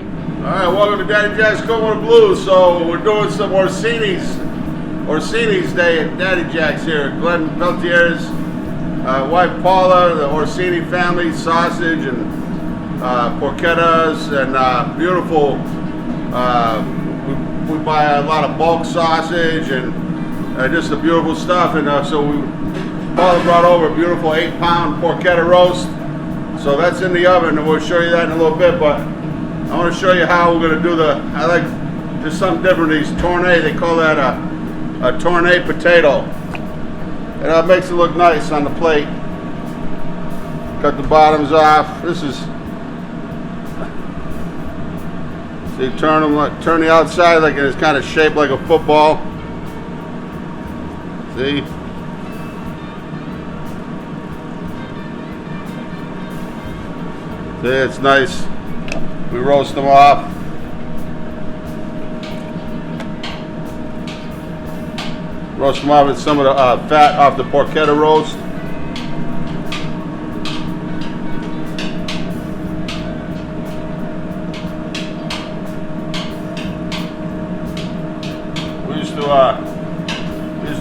Alright, welcome to Daddy Jack's Cooking with the Blues. So we're doing some Orsini's Day at Daddy Jack's here. Glenn Peltier's wife Paula, the Orsini family, sausage and porchettas and beautiful. We buy a lot of bulk sausage and just the beautiful stuff. And Paula brought over a beautiful 8-pound porchetta roast. So that's in the oven, and we'll show you that in a little bit. But I want to show you how we're going to do I like just something different. These tournée, they call that a tournée potato. And that makes it look nice on the plate. Cut the bottoms off. This is, so you turn the outside like it's kind of shaped like a football. See? See, it's nice. We roast them off. Roast them off with some of the fat off the porchetta roast. We used to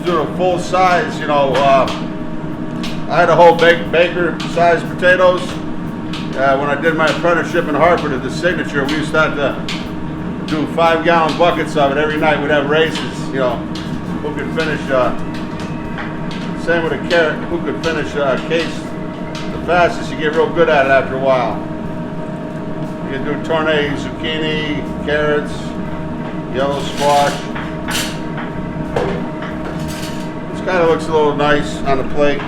do a full size, I had a whole baker size potatoes. When I did my apprenticeship in Hartford at the Signature, we used to have to do 5-gallon buckets of it every night. We'd have races, who could finish, same with a carrot, who could finish a case the fastest. You get real good at it after a while. You can do tournée, zucchini, carrots, yellow squash. This kind of looks a little nice on the plate.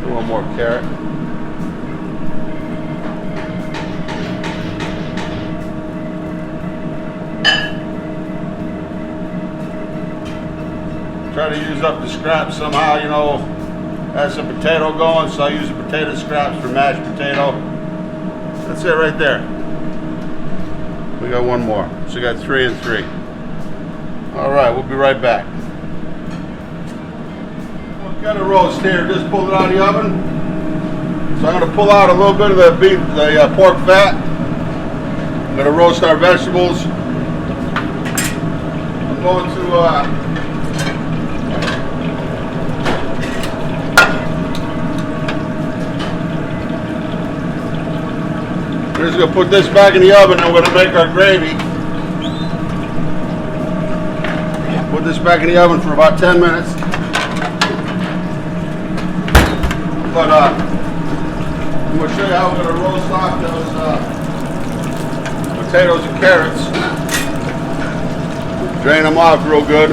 One more carrot. Try to use up the scraps somehow, have some potato going, so I use the potato scraps for mashed potato. That's it right there. We got one more, so we got 3 and 3. All right, we'll be right back. Got a roast here, just pulled it out of the oven. So I'm going to pull out a little bit of the pork fat. I'm going to roast our vegetables. I'm going to we're just going to put this back in the oven and we're going to make our gravy. Put this back in the oven for about 10 minutes. But I'm going to show you how we're going to roast off those potatoes and carrots. Drain them off real good.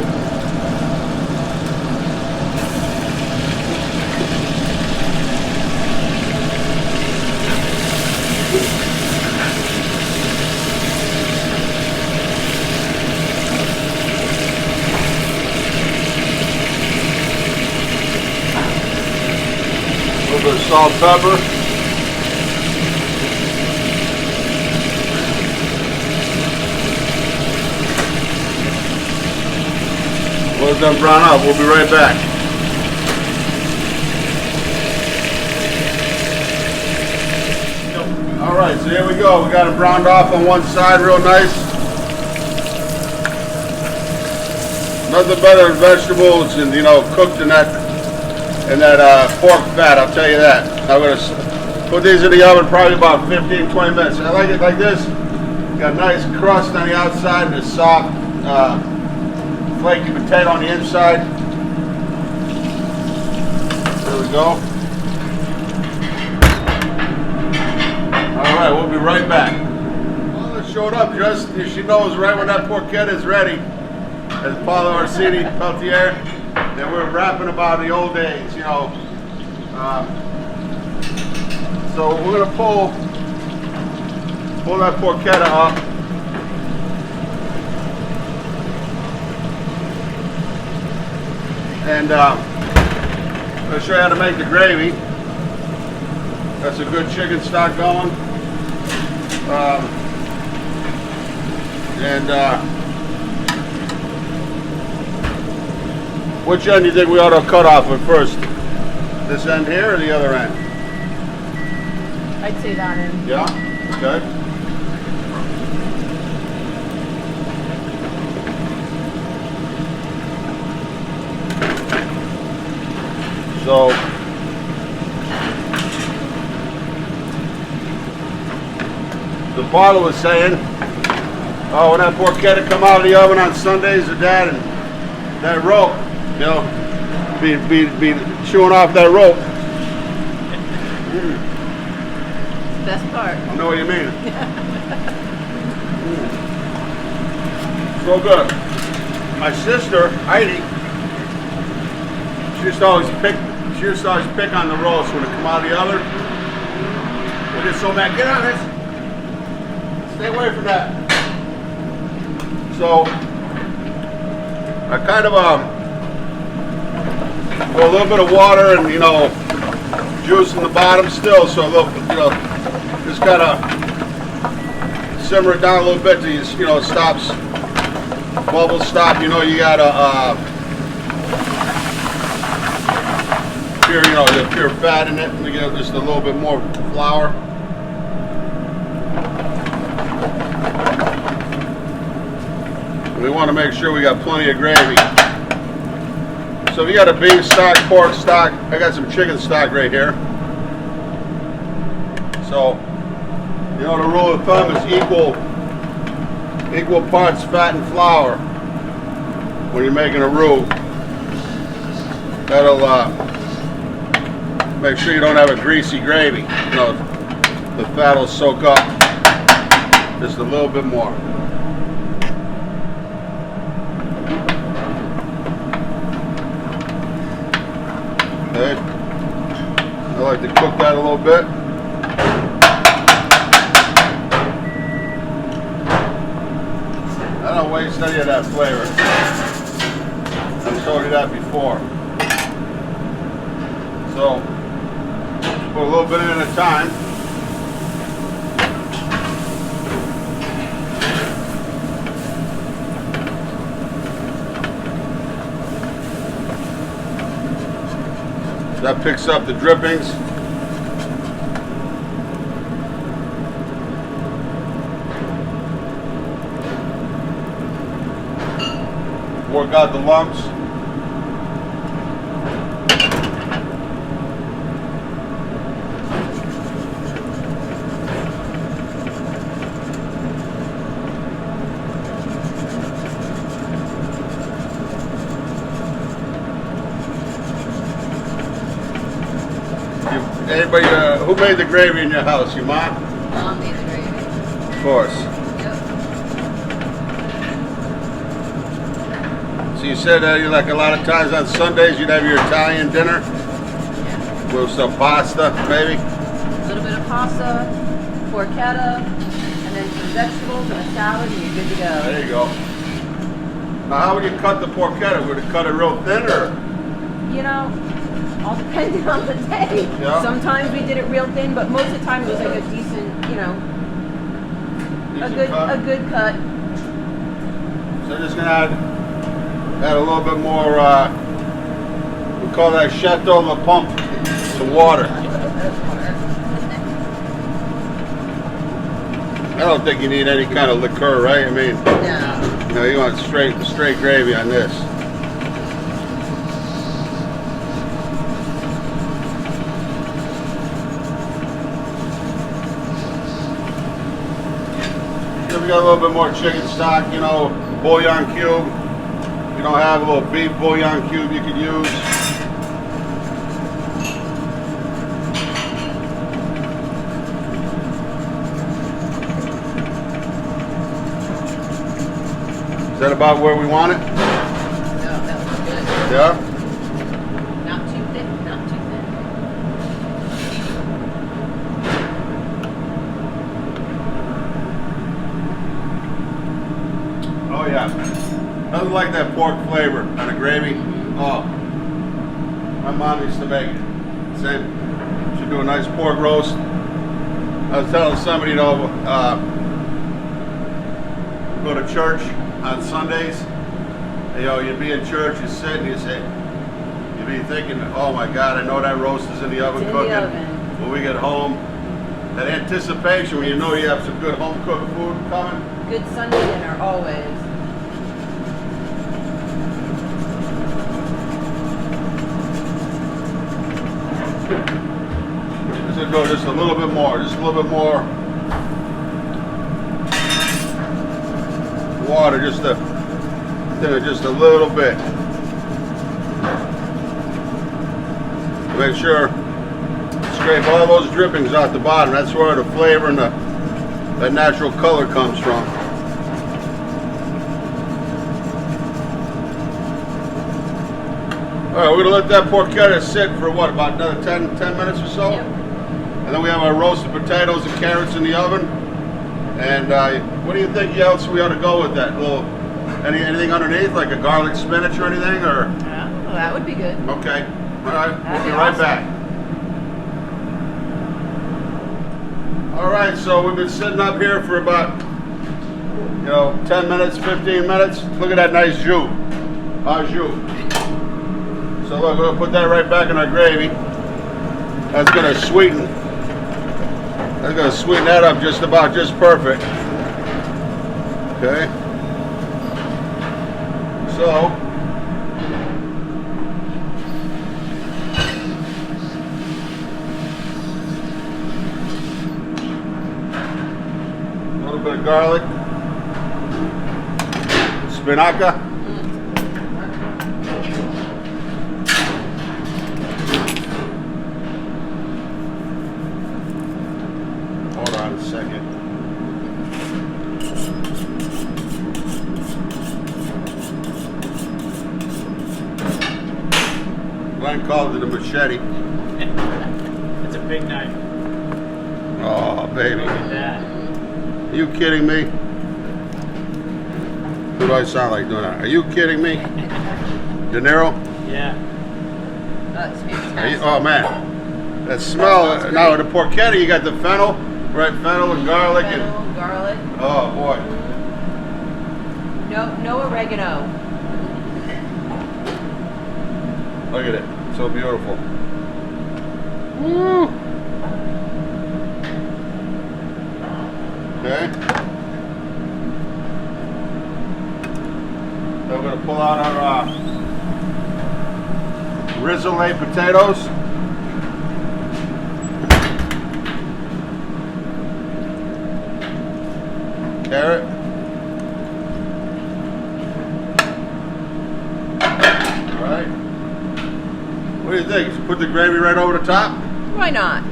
A little bit of salt, pepper. Let them brown up. We'll be right back. All right, so here we go. We got it browned off on one side, real nice. Nothing better than vegetables and cooked in that pork fat, I'll tell you that. I'm going to put these in the oven probably about 15-20 minutes. I like it like this. Got a nice crust on the outside and a soft, flaky potato on the inside. There we go. Alright, we'll be right back. Paula showed up just, she knows right when that porchetta is ready. As Paula Orsini Peltier. And we're rapping about the old days, so we're going to pull that porchetta up. And I'm going to show you how to make the gravy. That's a good chicken stock going. Which end do you think we ought to cut off at first? This end here or the other end? I'd say that end. Yeah? Okay. So, the bottle was saying, oh, when that porchetta come out of the oven on Sundays, or that rope, you know, be chewing off that rope. Best part. I know what you mean. So good. My sister, Heidi, she used to always pick on the roast when it come out of the oven. We get so mad, get on this. Stay away from that. So I kind of put a little bit of water and, you know, juice in the bottom still, so a little, you know, just kind of simmer it down a little bit till you know, it stops, bubbles stop. You know, you gotta pure, you know, the pure fat in it, and you get just a little bit more flour. We want to make sure we got plenty of gravy. So if you got a beef stock, pork stock, I got some chicken stock right here. So, you know, the rule of thumb is equal parts fat and flour when you're making a roux. That'll make sure you don't have a greasy gravy. You know, the fat will soak up just a little bit more. Okay. I like to cook that a little bit. I don't waste any of that flavor. I've told you that before. So, put a little bit in at a time. That picks up the drippings. Work out the lumps. Anybody, who made the gravy in your house? Your mom? Mom made the gravy. Of course. Yep. So you said you like a lot of times on Sundays you'd have your Italian dinner? Yeah. With some pasta, maybe? A little bit of pasta, porchetta, and then some vegetables and a salad, and you're good to go. There you go. Now how would you cut the porchetta? Would you cut it real thin or? You know, all depending on the day. Yeah. Sometimes we did it real thin, but most of the time it was like a decent, you know, a good cut. So just gonna add a little bit more, we call that Chateau La Pump, some water. I don't think you need any kind of liqueur, right? I mean, No. you know, you want straight gravy on this. So we got a little bit more chicken stock, you know, bouillon cube. If you don't have a little beef bouillon cube you could use. Is that about where we want it? No, that was good. Yeah? Not too thick, not too thin. Oh yeah. Nothing like that pork flavor on the gravy. Oh. My mom used to make it. Same. She'd do a nice pork roast. I was telling somebody, you know, go to church on Sundays. You know, you'd be in church, you sit and you say, you'd be thinking, oh my God, I know that roast is in the oven cooking. When we get home, that anticipation when you know you have some good home cooked food coming. Good Sunday dinner, always. This will go just a little bit more, water, just a little bit. Make sure scrape all those drippings off the bottom. That's where the flavor and the natural color comes from. All right, we're gonna let that porchetta sit for what, about another 10 minutes or so? Yep. And then we have our roasted potatoes and carrots in the oven. And what do you think else we ought to go with that? Anything underneath, like a garlic spinach or anything, or? Yeah, well, that would be good. Okay, all right, we'll be right awesome. back. All right, so we've been sitting up here for about, 10 minutes, 15 minutes. Look at that nice jus. Au jus. So look, we're gonna put that right back in our gravy. That's gonna sweeten that up just perfect. Okay. So a little bit of garlic, spinaca. Hold on a second. Glenn called it a machete. It's a big knife. Oh, baby. Look at that. Are you kidding me? Who do I sound like doing that? Are you kidding me? De Niro? Yeah. It's fantastic. Oh, man. That smell. Now, the porchetta, you got the fennel, right? Fennel and garlic. Fennel, garlic. Oh, boy. No oregano. Look at it. So beautiful. Woo! Okay. So we're going to pull out our rissolé potatoes. Carrot. All right. What do you think? Just put the gravy right over the top? Why not?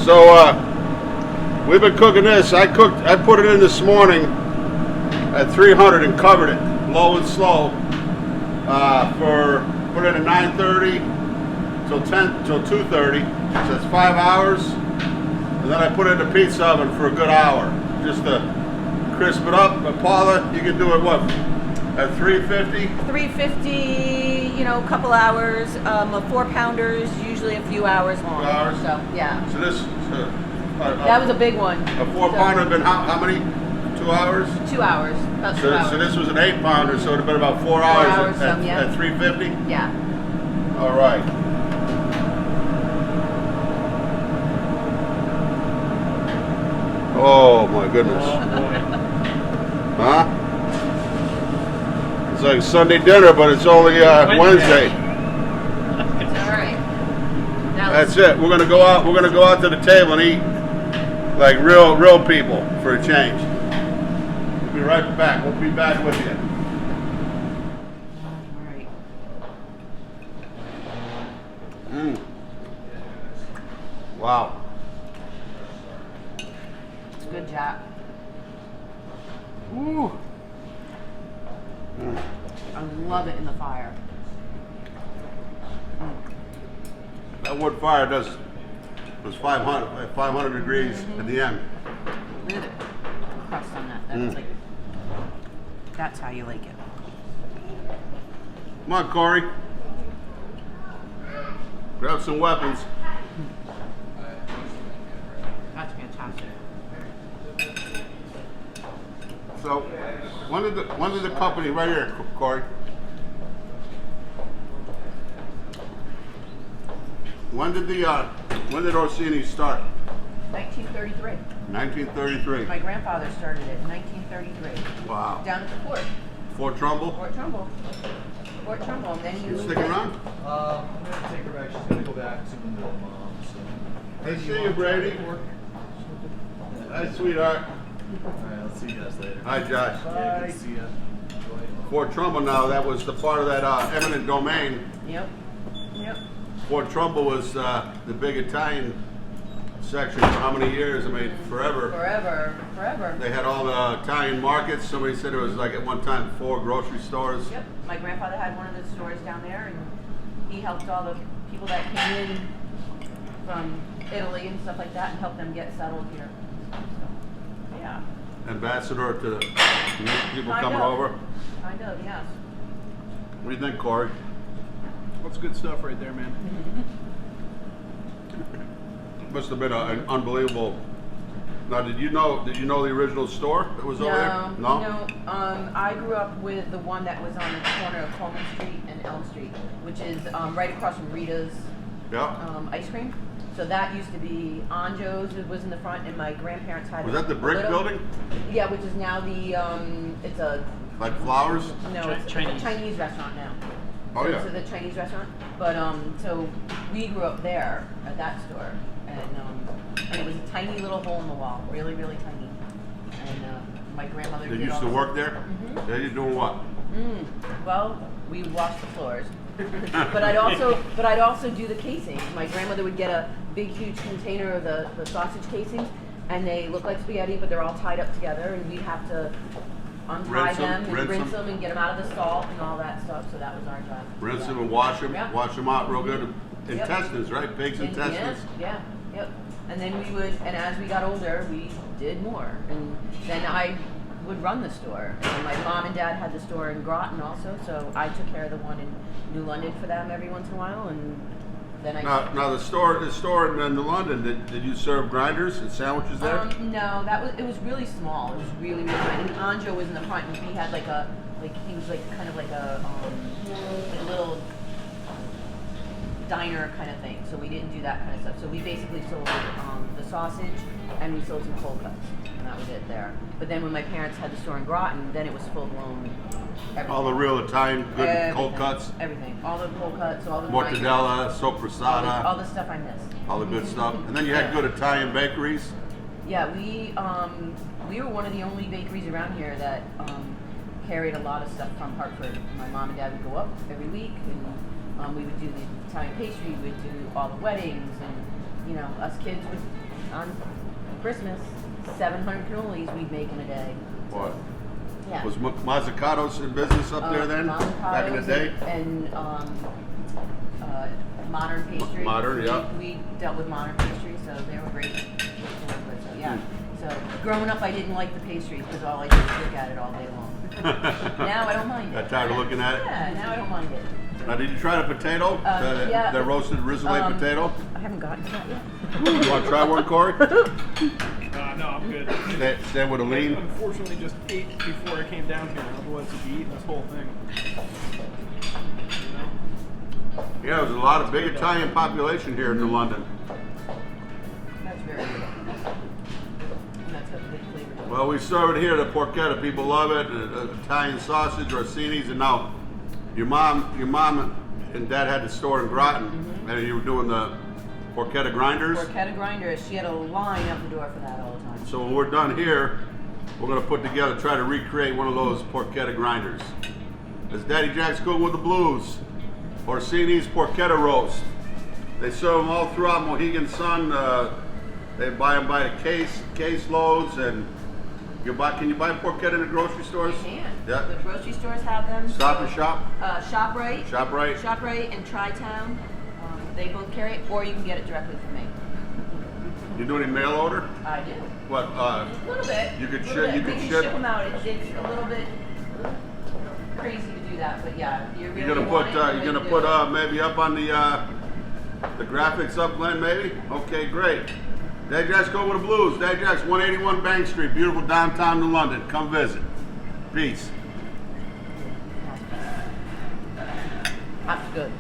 So we've been cooking this. I put it in this morning at 300 and covered it low and slow put it at 9:30 till 2:30. So that's 5 hours. And then I put it in the pizza oven for a good hour just to crisp it up. But Paula, you can do it what? At 350? 350, a couple hours. A 4-pounder is usually a few hours long. 2 hours? So, yeah. So this That was a big one. a 4-pounder had been how many? 2 hours? 2 hours. About 2 hours. So this was an 8-pounder, so it would have been about 4 hours, hours, at, yeah. at 350? Yeah. All right. Oh my goodness. Oh boy. Huh? It's like Sunday dinner, but it's only Wednesday. All right. Now That's it. We're gonna go out to the table and eat like real people for a change. We'll be right back. We'll be back with you. All right. Wow. It's good, Jack. Woo. I love it in the fire. That wood fire was 500 degrees at the end. Look at the crust on that. That's how you like it. Come on, Corey. Grab some weapons. That's fantastic. So, when did the company, right here, Corey? When did Orsini start? 1933. 1933. My grandfather started it in 1933. Wow. Down at the port. Fort Trumbull? Fort Trumbull. Fort Trumbull. And then he You moved sticking in. around? I'm gonna take her back. She's gonna go back to the mom. So. I see you, Brady. Hi, sweetheart. All right, let's see you guys later. Hi, Josh. Yeah, good to see ya. Fort Trumbull now, that was the part of that eminent domain. Yep. Yep. Fort Trumbull was the big Italian section for how many years? I mean, forever. Forever. They had all the Italian markets. Somebody said it was like at one time 4 grocery stores. Yep. My grandfather had one of the stores down there, and he helped all the people that came in from Italy and stuff like that, and helped them get settled here. So, yeah. Ambassador to the people Kind coming of. over. Kind of, yes. What do you think, Corey? That's good stuff right there, man. Must have been an unbelievable. Now, did you know the original store that was over there? No. I grew up with the one that was on the corner of Coleman Street and Elm Street, which is right across from Rita's Yeah. ice cream. So that used to be Anjo's. It was in the front, and my grandparents had. Was that the brick little- building? Yeah, which is now the it's a Like Flowers? no, it's Chinese. a Chinese restaurant now. Oh, So yeah. it's the Chinese restaurant, but so we grew up there at that store, and it was a tiny little hole in the wall, really tiny. And my grandmother Did did you used all to the- work there? Mhm. Yeah, you doing what? Well, we washed the floors, but I'd also do the casings. My grandmother would get a big, huge container of the sausage casings, and they look like spaghetti, but they're all tied up together, and we'd have to untie Rinse 'em, them and rinse rinse 'em. them and get them out of the salt and all that stuff. So that was our job. Rinse Yeah. them and wash them. Yeah. Wash them out real good. Yep. Intestines, right? Pigs' And intestines. Yep. And then and as we got older, we did more. And then I would run the store. And my mom and dad had the store in Groton also, so I took care of the one in New London for them every once in a while. And then Now the store in New London. Did you serve grinders and sandwiches there? No, it was really small. It was really tiny. And Anjo was in the front, and he had he was kind of like a little diner kind of thing. So we didn't do that kind of stuff. So we basically sold the sausage, and we sold some cold cuts, and that was it there. But then when my parents had the store in Groton, then it was full blown. Everything. All the real Italian good cold cuts. Everything. All the cold cuts, all the Mortadella, all soppressata, the stuff I miss. all the good stuff. And then you had good Italian bakeries. Yeah, we were one of the only bakeries around here that carried a lot of stuff from Hartford. My mom and dad would go up every week, and we would do the Italian pastry. We'd do all the weddings, and us kids would on Christmas 700 cannolis we'd make in a day. What? Yeah. Was Mazzucato's in business up there then? Back in the day? And modern pastry. Modern, yeah. We dealt with modern pastry, so they were great. So yeah. So growing up, I didn't like the pastries because all I did was look at it all day long. Now I don't mind it. Got tired of looking at it? Yeah, now I don't mind it. Now, did you try the potato? Yeah. The roasted rizzolé potato? I haven't gotten to that yet. You want to try one, Corey? No, I'm good. Stand with a I lean. unfortunately just ate before I came down here. Otherwise, I'd be eating this whole thing. You know? Yeah, there's a lot of big Italian population here in New London. That's very good. And that's got the big flavor to it. Well, we serve it here, the porchetta. People love it. Italian sausage, Orsini's, and now your mom and dad had the store in Groton, and you were doing the porchetta grinders. Porchetta grinders. She had a line out the door for that all the time. So when we're done here, we're going to put together, try to recreate one of those porchetta grinders. It's Daddy Jack's Cooking with the Blues. Orsini's porchetta roast. They serve them all throughout Mohegan Sun. They buy them by the case loads, and can you buy porchetta in the grocery stores? You can. Yeah. The grocery stores have them. Stop and Shop. ShopRite. ShopRite. ShopRite and Tri-Town. They both carry it, or you can get it directly from me. You do any mail order? I do. What? A little bit. You could Little ship. bit. You We could can ship. ship them out. It's a little bit. crazy to do that, but yeah, if you really You're gonna want put it, the way you're to gonna do put it. maybe up on the graphics up, Glenn, maybe? Okay, great. Dad Jack's Go with the Blues. Dad Jack's 181 Bank Street, beautiful downtown New London. Come visit. Peace. That's good.